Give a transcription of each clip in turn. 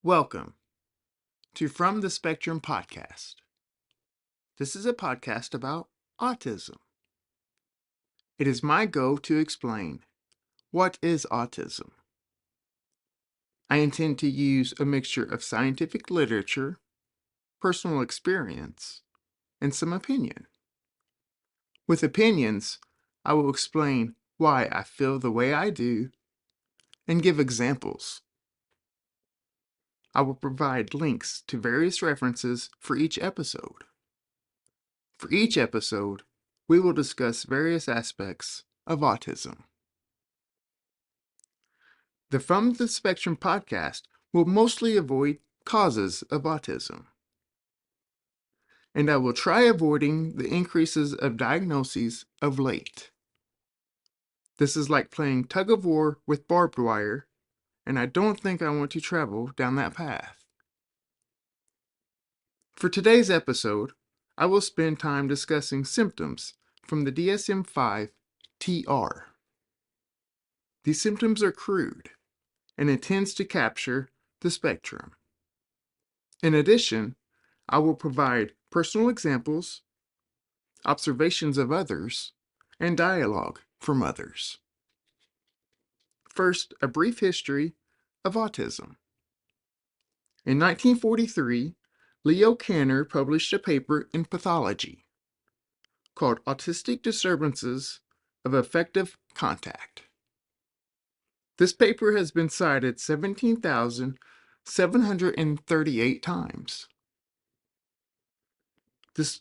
Welcome to From the Spectrum podcast. This is a podcast about autism. It is my goal to explain what is autism. I intend to use a mixture of scientific literature, personal experience, and some opinion. With opinions, I will explain why I feel the way I do and give examples. I will provide links to various references for each episode. For each episode, we will discuss various aspects of autism. The From the Spectrum podcast will mostly avoid causes of autism, and I will try avoiding the increases of diagnoses of late. This is like playing tug of war with barbed wire, and I don't think I want to travel down that path. For today's episode, I will spend time discussing symptoms from the DSM-5 TR. These symptoms are crude and intends to capture the spectrum. In addition, I will provide personal examples, observations of others, and dialogue from others. First, a brief history of autism. In 1943, Leo Kanner published a paper in Pathology called Autistic Disturbances of Affective Contact. This paper has been cited 17,738 times. This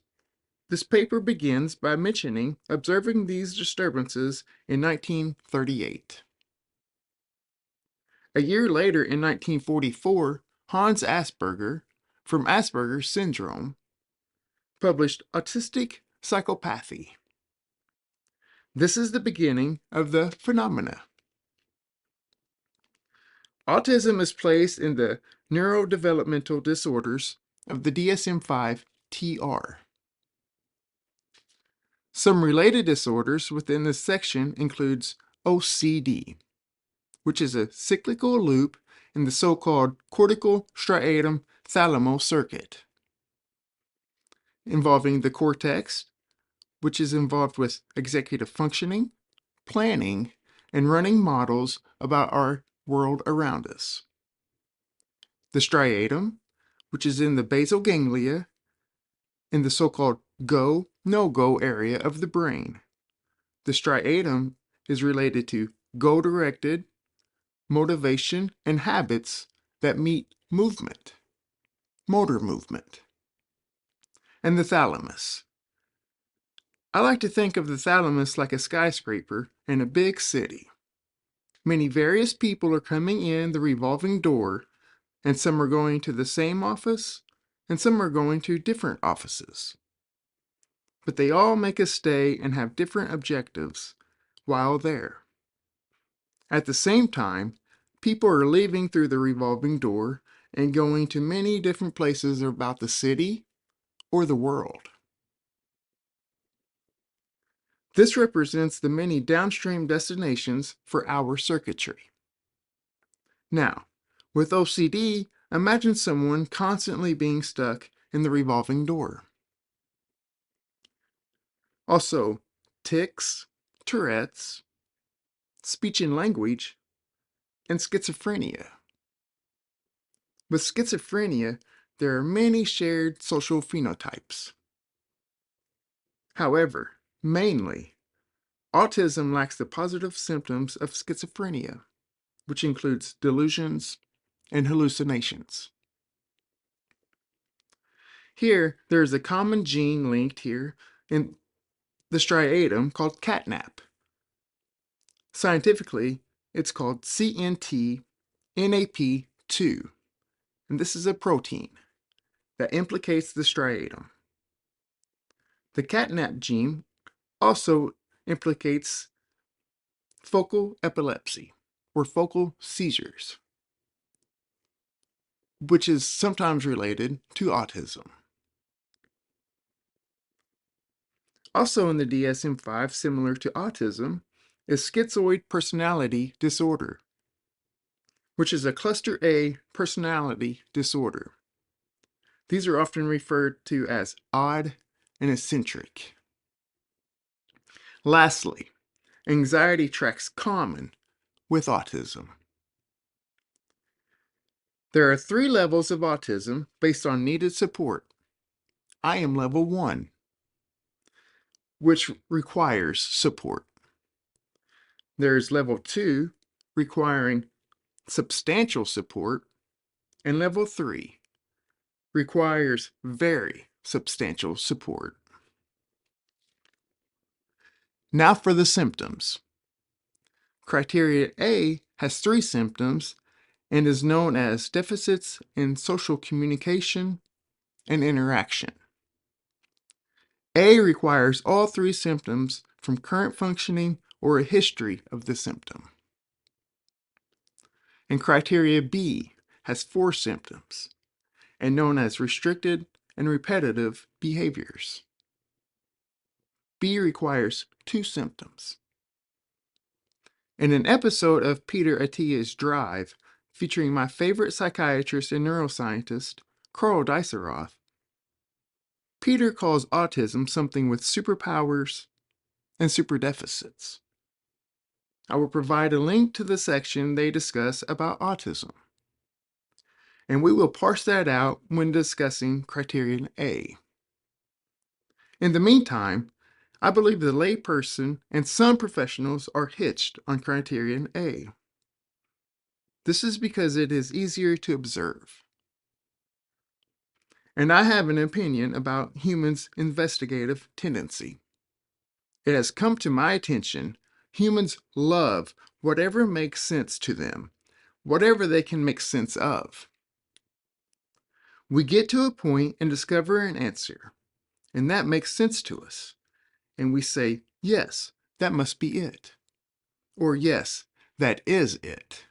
paper begins by mentioning observing these disturbances in 1938. A year later, in 1944, Hans Asperger, from Asperger's syndrome, published Autistic Psychopathy. This is the beginning of the phenomena. Autism is placed in the neurodevelopmental disorders of the DSM-5 TR. Some related disorders within this section includes OCD, which is a cyclical loop in the so-called cortical striatum thalamo circuit, involving the cortex, which is involved with executive functioning, planning, and running models about our world around us. The striatum, which is in the basal ganglia, in the so-called go, no-go area of the brain. The striatum is related to goal-directed motivation and habits that meet movement, motor movement. And the thalamus. I like to think of the thalamus like a skyscraper in a big city. Many various people are coming in the revolving door, and some are going to the same office, and some are going to different offices. But they all make a stay and have different objectives while there. At the same time, people are leaving through the revolving door and going to many different places about the city or the world. This represents the many downstream destinations for our circuitry. Now, with OCD, imagine someone constantly being stuck in the revolving door. Also, tics, Tourette's, speech and language, and schizophrenia. With schizophrenia, there are many shared social phenotypes. However, mainly, autism lacks the positive symptoms of schizophrenia, which includes delusions and hallucinations. Here, there is a common gene linked here in the striatum called catnap. Scientifically, it's called CNT-NAP2, and this is a protein that implicates the striatum. The catnap gene also implicates focal epilepsy, or focal seizures, which is sometimes related to autism. Also in the DSM-5, similar to autism, is schizoid personality disorder. which is a cluster A personality disorder. These are often referred to as odd and eccentric. Lastly, anxiety tracks common with autism. There are 3 levels of autism based on needed support. I am level 1, which requires support. There's level 2, requiring substantial support, and level 3 requires very substantial support. Now for the symptoms. Criteria A has 3 symptoms and is known as deficits in social communication and interaction. A requires all 3 symptoms from current functioning or a history of the symptom. And criteria B has 4 symptoms and known as restricted and repetitive behaviors. B requires 2 symptoms. In an episode of Peter Attia's Drive, featuring my favorite psychiatrist and neuroscientist, Carl Diceroth, Peter calls autism something with superpowers and superdeficits. I will provide a link to the section they discuss about autism, and we will parse that out when discussing criterion A. In the meantime, I believe the layperson and some professionals are hitched on criterion A. This is because it is easier to observe. And I have an opinion about humans' investigative tendency. It has come to my attention, humans love whatever makes sense to them, whatever they can make sense of. We get to a point and discover an answer, and that makes sense to us. And we say, yes, that must be it. Or yes, that is it.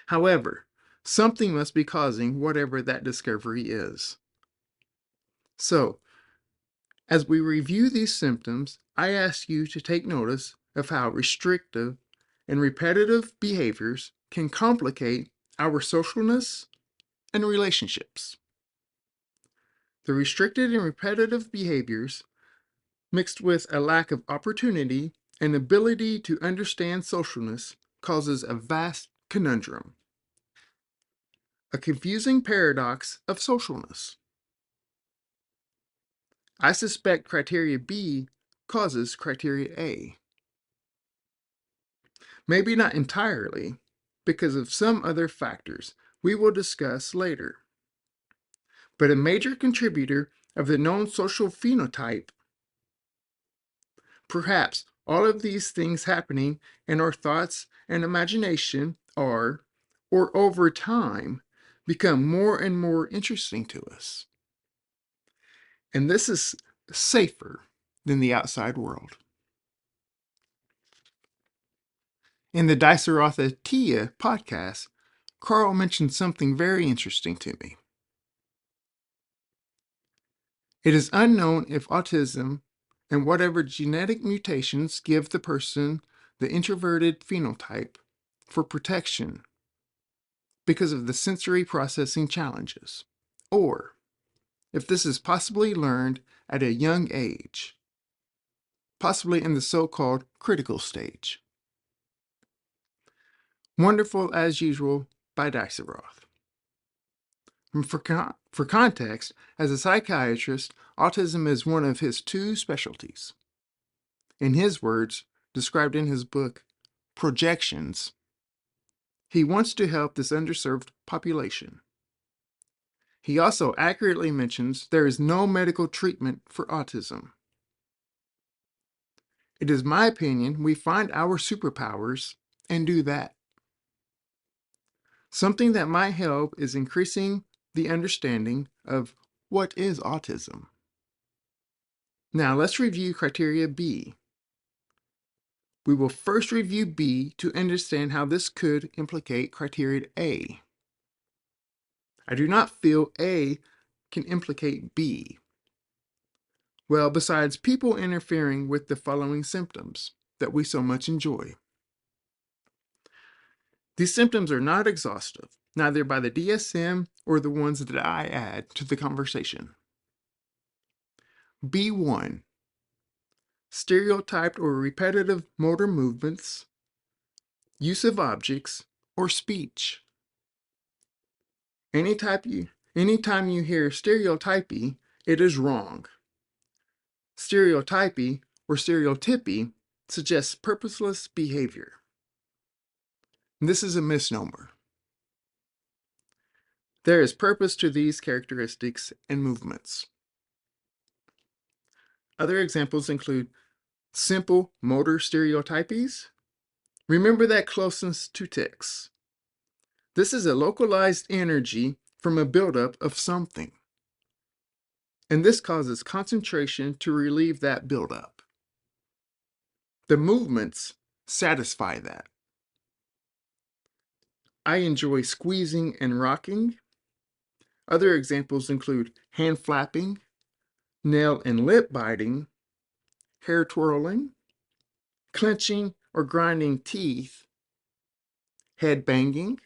However, something must be causing whatever that discovery is. So, as we review these symptoms, I ask you to take notice of how restrictive and repetitive behaviors can complicate our socialness and relationships. The restricted and repetitive behaviors, mixed with a lack of opportunity and ability to understand socialness, causes a vast conundrum, a confusing paradox of socialness. I suspect criteria B causes criteria A. Maybe not entirely, because of some other factors we will discuss later. But a major contributor of the known social phenotype, perhaps all of these things happening in our thoughts and imagination are, or over time, become more and more interesting to us. And this is safer than the outside world. In the Diceroth podcast, Carl mentioned something very interesting to me. It is unknown if autism and whatever genetic mutations give the person the introverted phenotype for protection because of the sensory processing challenges, or if this is possibly learned at a young age, possibly in the so-called critical stage. Wonderful as usual by Diceroth. For context, as a psychiatrist, autism is one of his 2 specialties. In his words, described in his book, Projections, he wants to help this underserved population. He also accurately mentions there is no medical treatment for autism. It is my opinion we find our superpowers and do that. Something that might help is increasing the understanding of what is autism. Now let's review criteria B. We will first review B to understand how this could implicate criteria A. I do not feel A can implicate B. Well, besides people interfering with the following symptoms that we so much enjoy. These symptoms are not exhaustive, neither by the DSM or the ones that I add to the conversation. B1. Stereotyped or repetitive motor movements, use of objects, or speech. Anytime you hear stereotypy, it is wrong. Stereotypy or stereotypy suggests purposeless behavior. This is a misnomer. There is purpose to these characteristics and movements. Other examples include simple motor stereotypies. Remember that closeness to tics. This is a localized energy from a buildup of something. And this causes concentration to relieve that buildup. The movements satisfy that. I enjoy squeezing and rocking. Other examples include hand flapping, nail and lip biting, hair twirling, clenching or grinding teeth, head banging,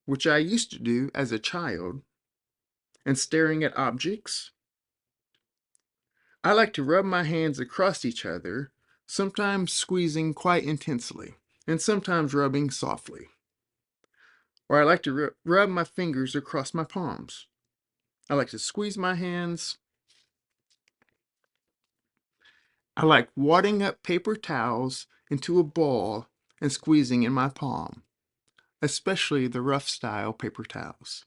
which I used to do as a child, and staring at objects. I like to rub my hands across each other, sometimes squeezing quite intensely, and sometimes rubbing softly. Or I like to rub my fingers across my palms. I like to squeeze my hands. I like wadding up paper towels into a ball and squeezing in my palm, especially the rough style paper towels.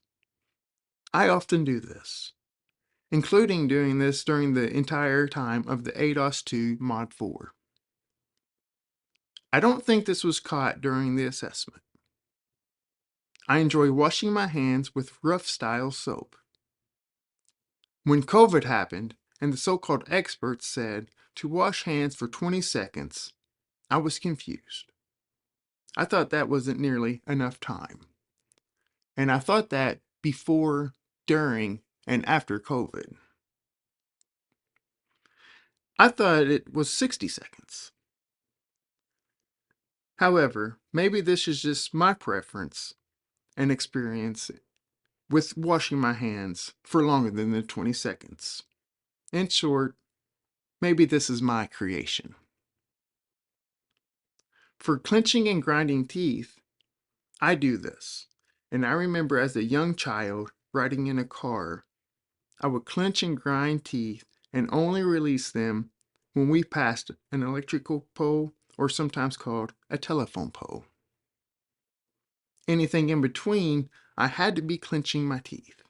I often do this, including doing this during the entire time of the ADOS 2 Mod 4. I don't think this was caught during the assessment. I enjoy washing my hands with rough style soap. When COVID happened and the so-called experts said to wash hands for 20 seconds, I was confused. I thought that wasn't nearly enough time. And I thought that before, during, and after COVID. I thought it was 60 seconds. However, maybe this is just my preference and experience with washing my hands for longer than the 20 seconds. In short, maybe this is my creation. For clenching and grinding teeth, I do this. And I remember as a young child riding in a car, I would clench and grind teeth and only release them when we passed an electrical pole, or sometimes called a telephone pole. Anything in between, I had to be clenching my teeth.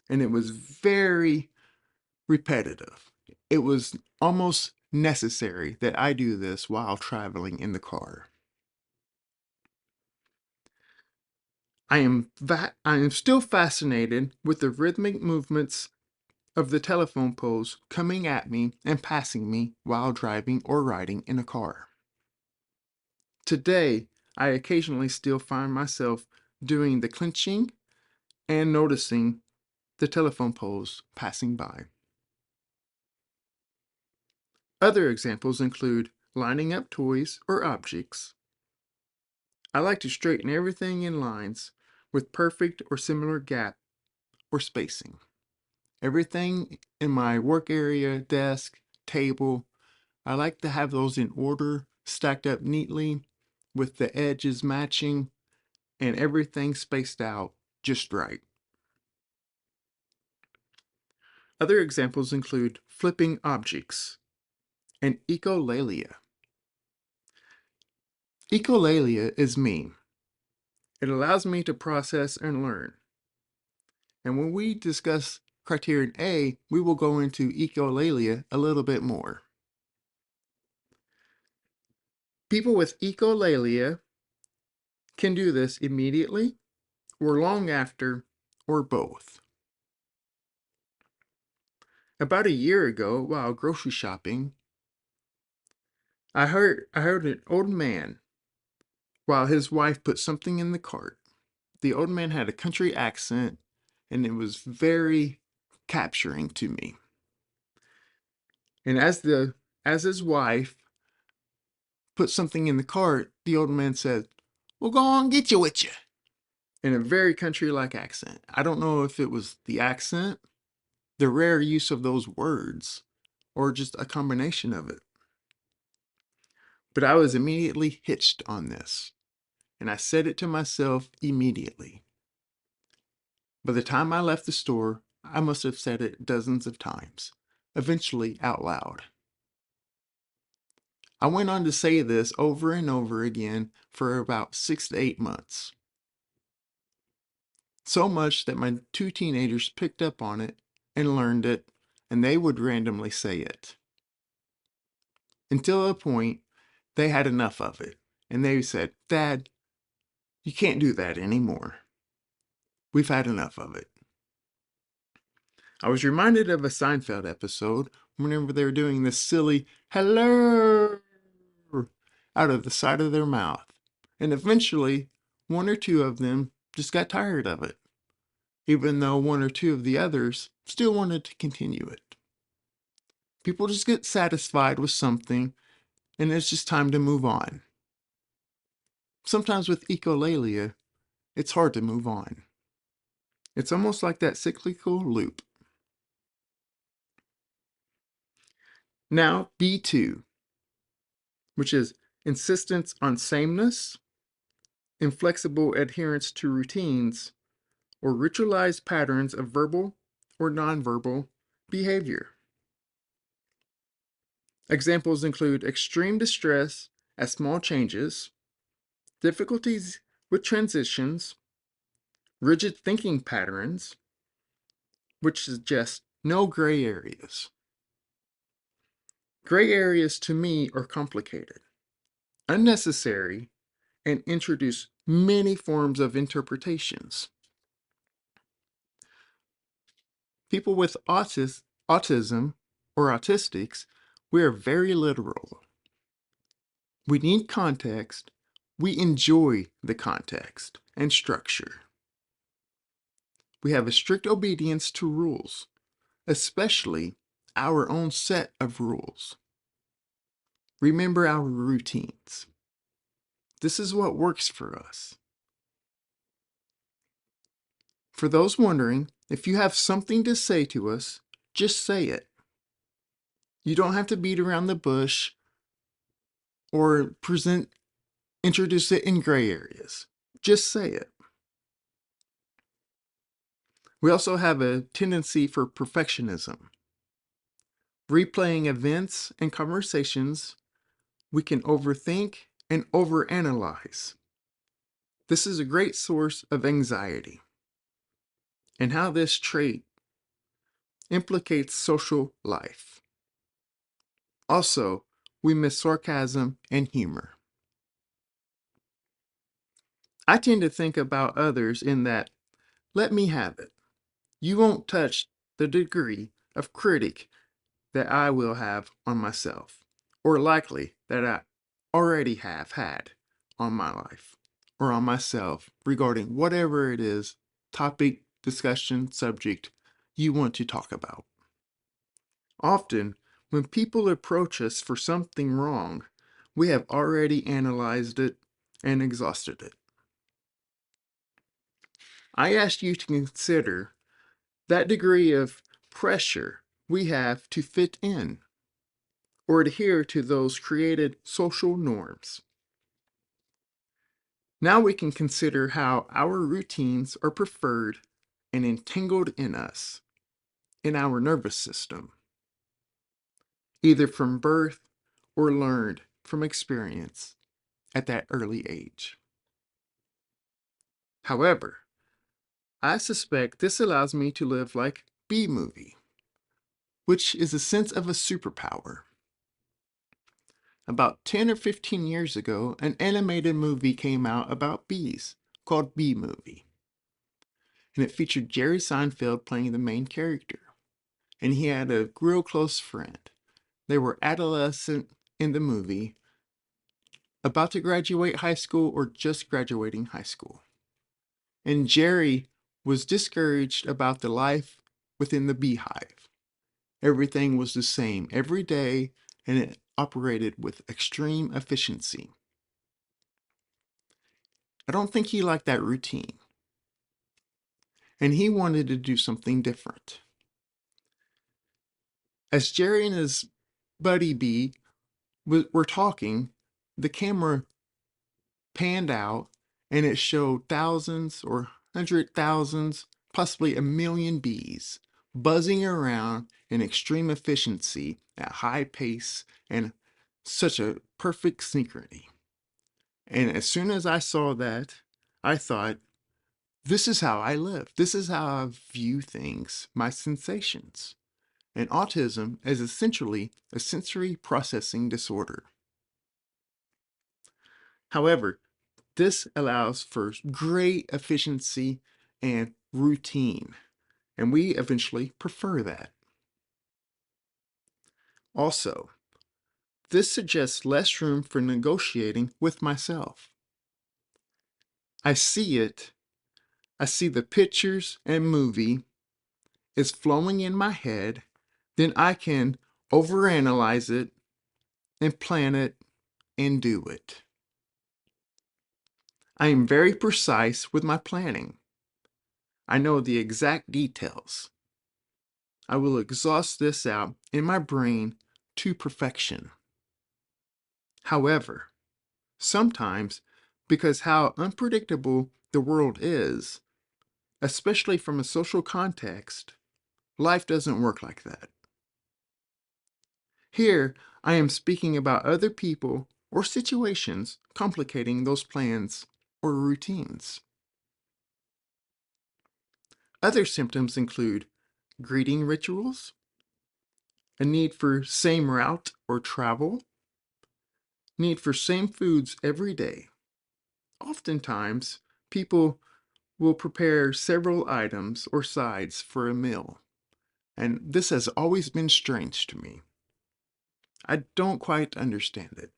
And it was very repetitive. It was almost necessary that I do this while traveling in the car. I am still fascinated with the rhythmic movements of the telephone poles coming at me and passing me while driving or riding in a car. Today, I occasionally still find myself doing the clenching and noticing the telephone poles passing by. Other examples include lining up toys or objects. I like to straighten everything in lines with perfect or similar gap or spacing. Everything in my work area, desk, table, I like to have those in order, stacked up neatly, with the edges matching, and everything spaced out just right. Other examples include flipping objects and echolalia. Echolalia is me. It allows me to process and learn. And when we discuss criterion A, we will go into echolalia a little bit more. People with echolalia can do this immediately, or long after, or both. About a year ago, while grocery shopping, I heard an old man while his wife put something in the cart. The old man had a country accent, and it was very capturing to me. And as his wife put something in the cart, the old man said, Well, go on, get you with you. In a very country-like accent. I don't know if it was the accent, the rare use of those words, or just a combination of it. But I was immediately hitched on this, and I said it to myself immediately. By the time I left the store, I must have said it dozens of times, eventually out loud. I went on to say this over and over again for about 6 to 8 months. So much that my 2 teenagers picked up on it and learned it, and they would randomly say it. Until a point, they had enough of it, and they said, "Dad, you can't do that anymore. We've had enough of it." I was reminded of a Seinfeld episode whenever they were doing this silly hello out of the side of their mouth. And eventually, one or two of them just got tired of it, even though one or two of the others still wanted to continue it. People just get satisfied with something, and it's just time to move on. Sometimes with echolalia, it's hard to move on. It's almost like that cyclical loop. Now, B2, which is insistence on sameness, inflexible adherence to routines, or ritualized patterns of verbal or nonverbal behavior. Examples include extreme distress at small changes, difficulties with transitions, rigid thinking patterns, which suggest no gray areas. Gray areas to me are complicated, unnecessary, and introduce many forms of interpretations. People with autism or autistics, we are very literal. We need context. We enjoy the context and structure. We have a strict obedience to rules, especially our own set of rules. Remember our routines. This is what works for us. For those wondering, if you have something to say to us, just say it. You don't have to beat around the bush or introduce it in gray areas. Just say it. We also have a tendency for perfectionism. Replaying events and conversations, we can overthink and overanalyze. This is a great source of anxiety, and how this trait implicates social life. Also, we miss sarcasm and humor. I tend to think about others in that, let me have it. You won't touch the degree of critic that I will have on myself, or likely that I already have had on my life, or on myself regarding whatever it is, topic, discussion, subject you want to talk about. Often, when people approach us for something wrong, we have already analyzed it and exhausted it. I ask you to consider that degree of pressure we have to fit in or adhere to those created social norms. Now we can consider how our routines are preferred and entangled in us, in our nervous system, either from birth or learned from experience at that early age. However, I suspect this allows me to live like B-movie, which is a sense of a superpower. About 10 or 15 years ago, an animated movie came out about bees called B-Movie. And it featured Jerry Seinfeld playing the main character. And he had a real close friend. They were adolescent in the movie, about to graduate high school or just graduating high school. And Jerry was discouraged about the life within the beehive. Everything was the same every day, and it operated with extreme efficiency. I don't think he liked that routine. And he wanted to do something different. As Jerry and his buddy B were talking, the camera panned out and it showed thousands or 100,000s, possibly a million bees buzzing around in extreme efficiency at high pace and such a perfect synchrony. And as soon as I saw that, I thought, this is how I live. This is how I view things, my sensations. And autism is essentially a sensory processing disorder. However, this allows for great efficiency and routine, and we eventually prefer that. Also, this suggests less room for negotiating with myself. I see it, I see the pictures and movie is flowing in my head, then I can overanalyze it and plan it and do it. I am very precise with my planning. I know the exact details. I will exhaust this out in my brain to perfection. However, sometimes, because how unpredictable the world is, especially from a social context, life doesn't work like that. Here, I am speaking about other people or situations complicating those plans or routines. Other symptoms include greeting rituals, a need for same route or travel, need for same foods every day. Oftentimes, people will prepare several items or sides for a meal, and this has always been strange to me. I don't quite understand it.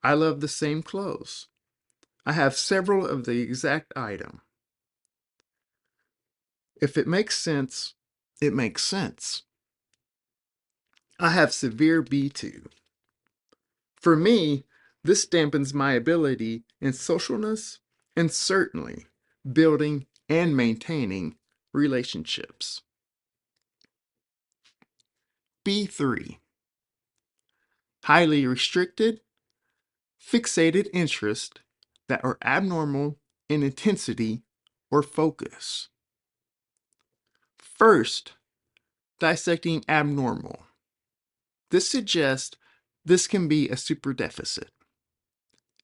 I love the same clothes. I have several of the exact item. If it makes sense, it makes sense. I have severe B2. For me, this dampens my ability in socialness and certainly building and maintaining relationships. B3. Highly restricted, fixated interest that are abnormal in intensity or focus. First, dissecting abnormal. This suggests this can be a superdeficit.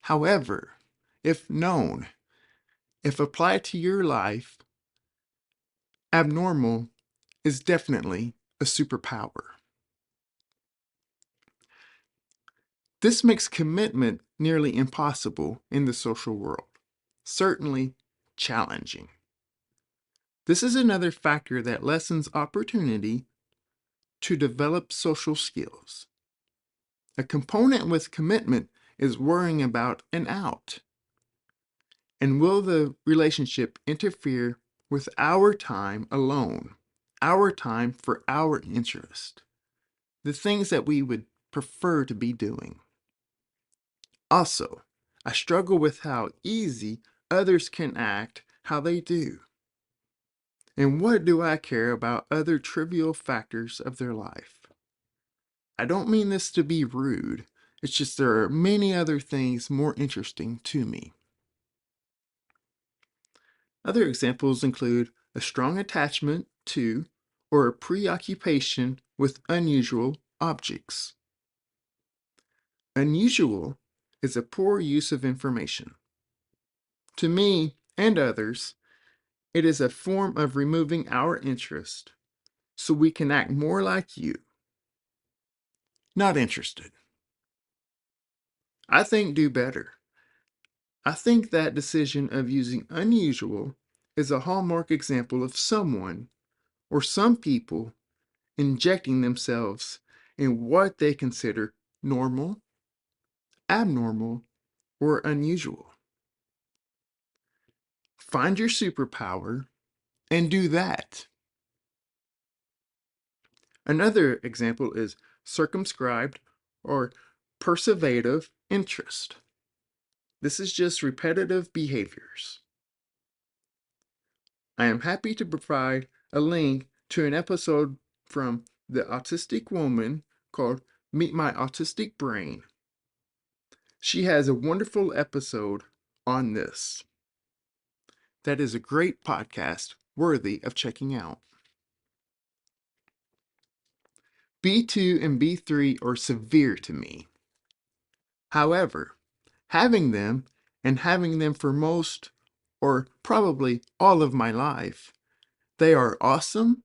However, if known, if applied to your life, abnormal is definitely a superpower. This makes commitment nearly impossible in the social world, certainly challenging. This is another factor that lessens opportunity to develop social skills. A component with commitment is worrying about an out. And will the relationship interfere with our time alone, our time for our interest, the things that we would prefer to be doing? Also, I struggle with how easy others can act how they do. And what do I care about other trivial factors of their life? I don't mean this to be rude, it's just there are many other things more interesting to me. Other examples include a strong attachment to or a preoccupation with unusual objects. Unusual is a poor use of information. To me and others, it is a form of removing our interest so we can act more like you. Not interested. I think do better. I think that decision of using unusual is a hallmark example of someone or some people injecting themselves in what they consider normal, abnormal, or unusual. Find your superpower and do that. Another example is circumscribed or persevative interest. This is just repetitive behaviors. I am happy to provide a link to an episode from The Autistic Woman called Meet My Autistic Brain. She has a wonderful episode on this. That is a great podcast worthy of checking out. B2 and B3 are severe to me. However, having them and having them for most or probably all of my life, they are awesome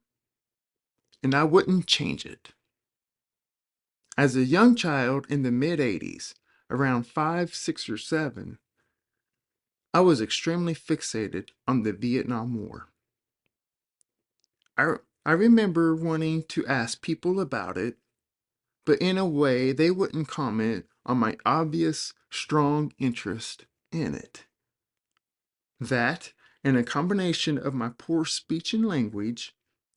and I wouldn't change it. As a young child in the mid-80s, around 5, 6, or 7, I was extremely fixated on the Vietnam War. I remember wanting to ask people about it, but in a way they wouldn't comment on my obvious, strong interest in it. That, and a combination of my poor speech and language,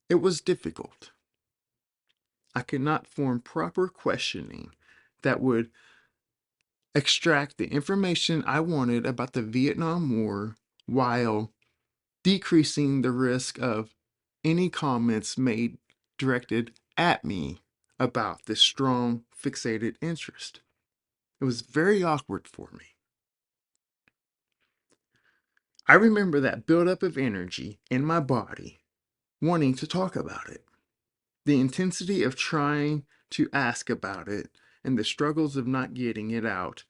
it was difficult. I could not form proper questioning that would extract the information I wanted about the Vietnam War while decreasing the risk of any comments made directed at me about this strong, fixated interest. It was very awkward for me. I remember that buildup of energy in my body, wanting to talk about it, the intensity of trying to ask about it, and the struggles of not getting it out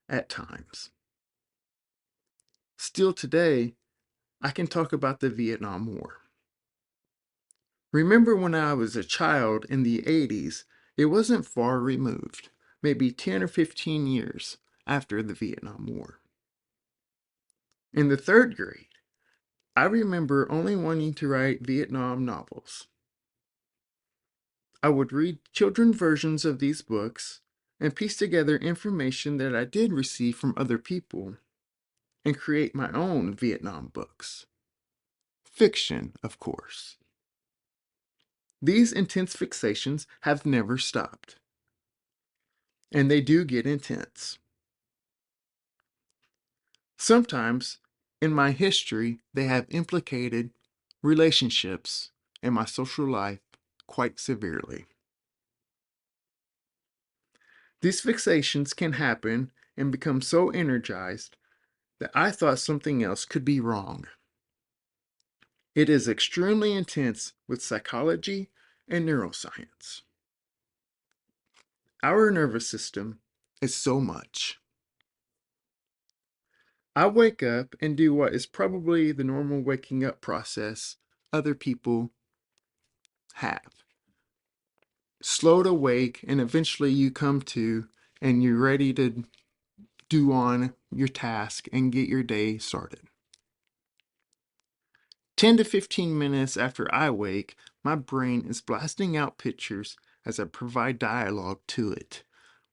at times. Still today, I can talk about the Vietnam War. Remember when I was a child in the 80s, it wasn't far removed, maybe 10 or 15 years after the Vietnam War. In the 3rd grade, I remember only wanting to write Vietnam novels. I would read children's versions of these books and piece together information that I did receive from other people and create my own Vietnam books. Fiction, of course. These intense fixations have never stopped. And they do get intense. Sometimes, in my history, they have implicated relationships and my social life quite severely. These fixations can happen and become so energized that I thought something else could be wrong. It is extremely intense with psychology and neuroscience. Our nervous system is so much. I wake up and do what is probably the normal waking up process other people have. Slow to wake, and eventually you come to and you're ready to do on your task and get your day started. 10 to 15 minutes after I wake, my brain is blasting out pictures as I provide dialogue to it,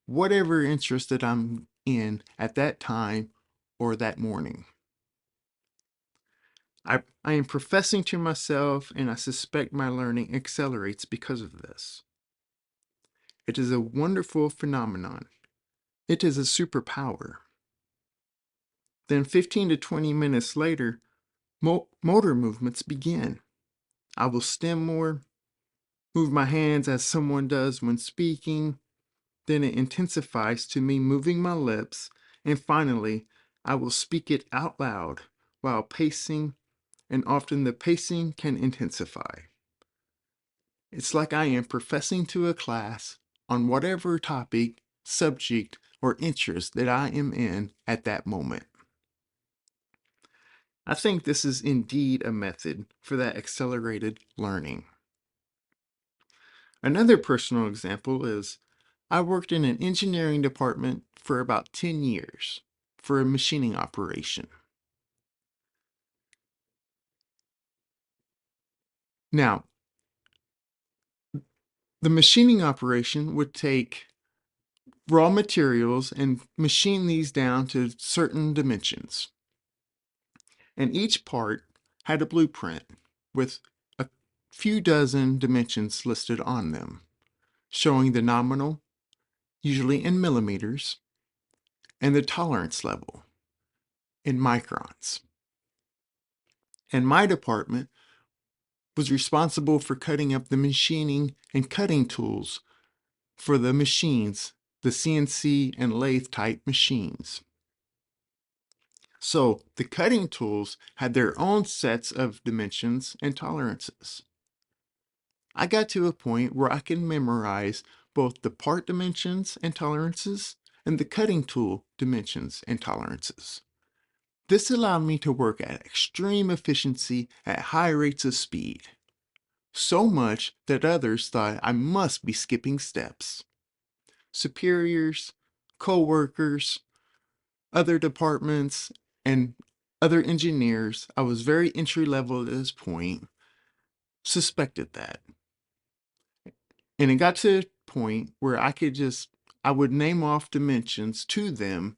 whatever interest that I'm in at that time or that morning. I am professing to myself, and I suspect my learning accelerates because of this. It is a wonderful phenomenon. It is a superpower. Then 15 to 20 minutes later, motor movements begin. I will stim more, move my hands as someone does when speaking. Then it intensifies to me moving my lips, and finally, I will speak it out loud while pacing, and often the pacing can intensify. It's like I am professing to a class on whatever topic, subject, or interest that I am in at that moment. I think this is indeed a method for that accelerated learning. Another personal example is I worked in an engineering department for about 10 years for a machining operation. Now, the machining operation would take raw materials and machine these down to certain dimensions. And each part had a blueprint with a few dozen dimensions listed on them, showing the nominal, usually in millimeters, and the tolerance level, in microns. And my department was responsible for cutting up the machining and cutting tools for the machines, the CNC and lathe type machines. So the cutting tools had their own sets of dimensions and tolerances. I got to a point where I can memorize both the part dimensions and tolerances and the cutting tool dimensions and tolerances. This allowed me to work at extreme efficiency at high rates of speed, so much that others thought I must be skipping steps. Superiors, co-workers, other departments, and other engineers, I was very entry level at this point, suspected that. And it got to a point where I would name off dimensions to them,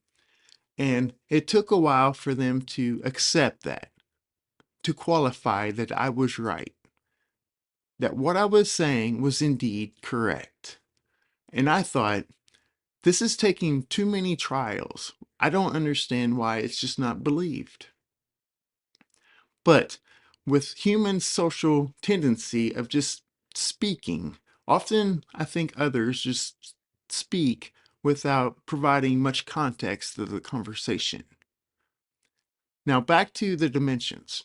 and it took a while for them to accept that, to qualify that I was right, that what I was saying was indeed correct. And I thought, this is taking too many trials. I don't understand why it's just not believed. But with human social tendency of just speaking, often I think others just speak without providing much context to the conversation. Now back to the dimensions.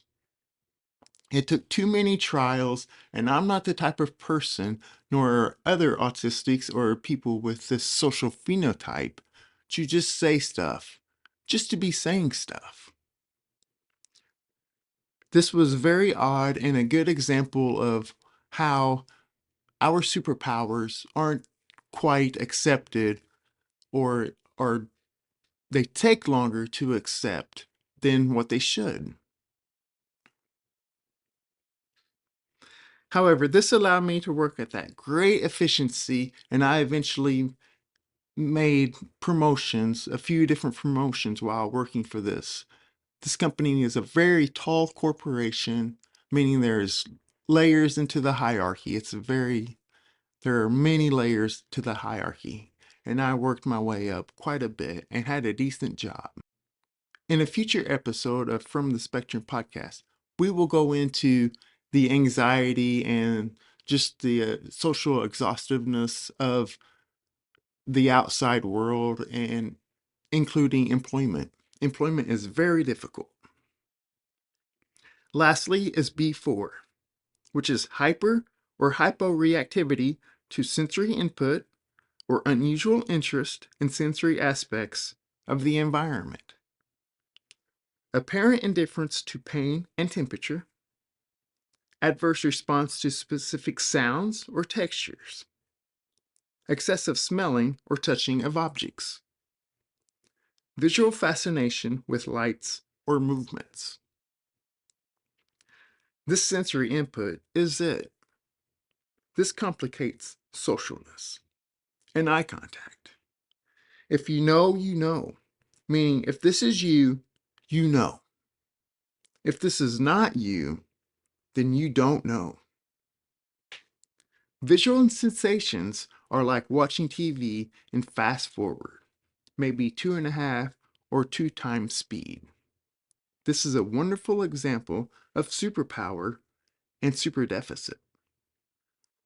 It took too many trials, and I'm not the type of person, nor are other autistics or people with this social phenotype, to just say stuff, just to be saying stuff. This was very odd and a good example of how our superpowers aren't quite accepted, or they take longer to accept than what they should. However, this allowed me to work at that great efficiency, and I eventually made promotions, a few different promotions while working for this. This company is a very tall corporation, meaning there's layers into the hierarchy. There are many layers to the hierarchy, and I worked my way up quite a bit and had a decent job. In a future episode of From the Spectrum podcast, we will go into the anxiety and just the social exhaustiveness of the outside world, and including employment. Employment is very difficult. Lastly is B4, which is hyper or hyporeactivity to sensory input or unusual interest in sensory aspects of the environment. Apparent indifference to pain and temperature. Adverse response to specific sounds or textures. Excessive smelling or touching of objects. Visual fascination with lights or movements. This sensory input is it. This complicates socialness and eye contact. If you know, you know. Meaning, if this is you, you know. If this is not you, then you don't know. Visual sensations are like watching TV in fast forward, maybe 2.5 or 2 times speed. This is a wonderful example of superpower and superdeficit.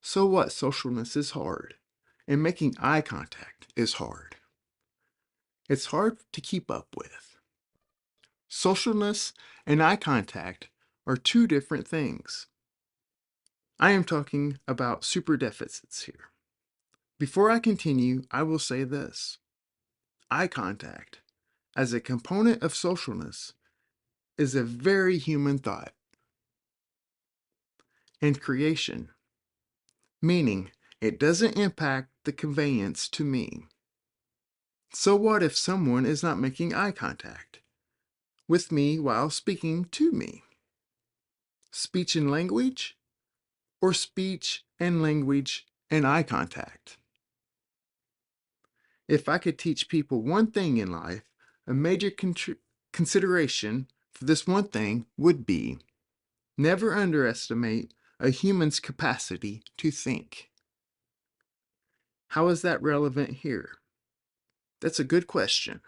So what? Socialness is hard, and making eye contact is hard. It's hard to keep up with. Socialness and eye contact are two different things. I am talking about superdeficits here. Before I continue, I will say this. Eye contact, as a component of socialness, is a very human thought and creation, meaning it doesn't impact the conveyance to me. So what if someone is not making eye contact with me while speaking to me? Speech and language, or speech and language and eye contact? If I could teach people one thing in life, a major consideration for this one thing would be never underestimate a human's capacity to think. How is that relevant here? That's a good question.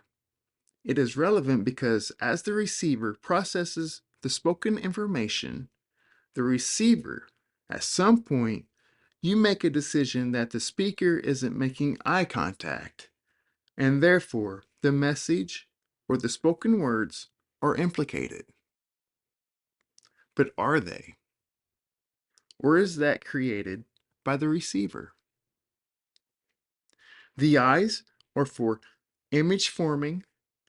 It is relevant because as the receiver processes the spoken information, the receiver, at some point, you make a decision that the speaker isn't making eye contact, and therefore the message or the spoken words are implicated. But are they? Or is that created by the receiver? The eyes are for image forming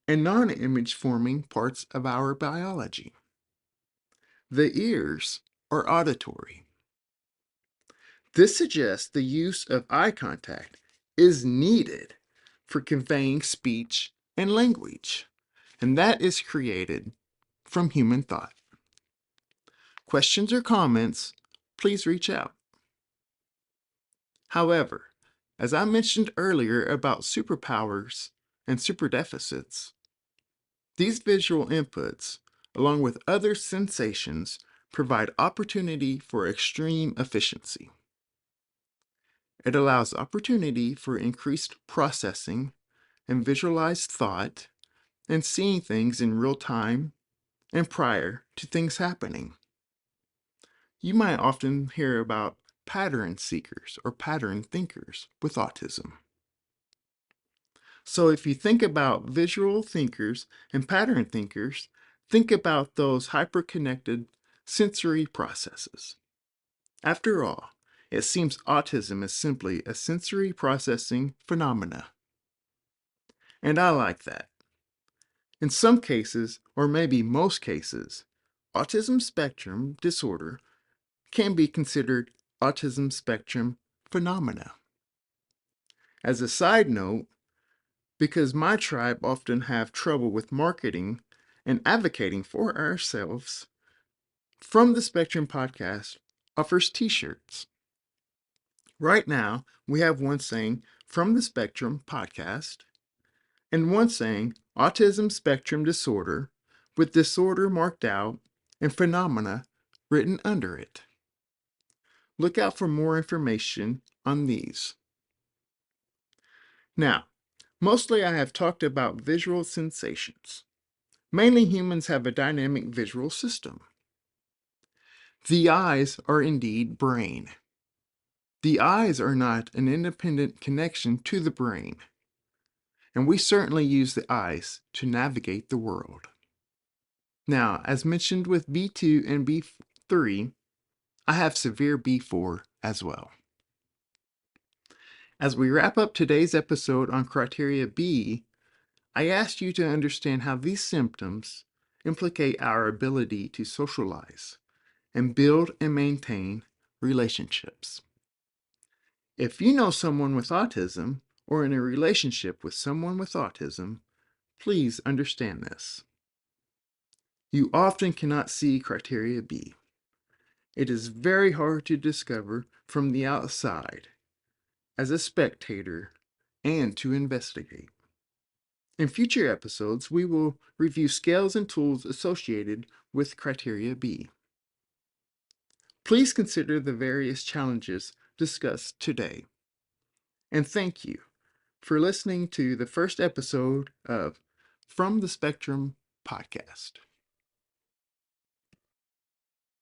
and non-image forming parts of our biology. The ears are auditory. This suggests the use of eye contact is needed for conveying speech and language, and that is created from human thought. Questions or comments, please reach out. However, as I mentioned earlier about superpowers and superdeficits, these visual inputs, along with other sensations, provide opportunity for extreme efficiency. It allows opportunity for increased processing and visualized thought and seeing things in real time and prior to things happening. You might often hear about pattern seekers or pattern thinkers with autism. So if you think about visual thinkers and pattern thinkers, think about those hyperconnected sensory processes. After all, it seems autism is simply a sensory processing phenomena. And I like that. In some cases, or maybe most cases, autism spectrum disorder can be considered autism spectrum phenomena. As a side note, because my tribe often have trouble with marketing and advocating for ourselves, From the Spectrum podcast offers t-shirts. Right now, we have one saying From the Spectrum podcast and one saying Autism Spectrum Disorder with disorder marked out and phenomena written under it. Look out for more information on these. Now, mostly I have talked about visual sensations. Mainly humans have a dynamic visual system. The eyes are indeed brain. The eyes are not an independent connection to the brain, and we certainly use the eyes to navigate the world. Now, as mentioned with B2 and B3, I have severe B4 as well. As we wrap up today's episode on criteria B, I asked you to understand how these symptoms implicate our ability to socialize and build and maintain relationships. If you know someone with autism or in a relationship with someone with autism, please understand this. You often cannot see criteria B. It is very hard to discover from the outside, as a spectator, and to investigate. In future episodes, we will review scales and tools associated with criteria B. Please consider the various challenges discussed today. And thank you for listening to the first episode of From the Spectrum podcast.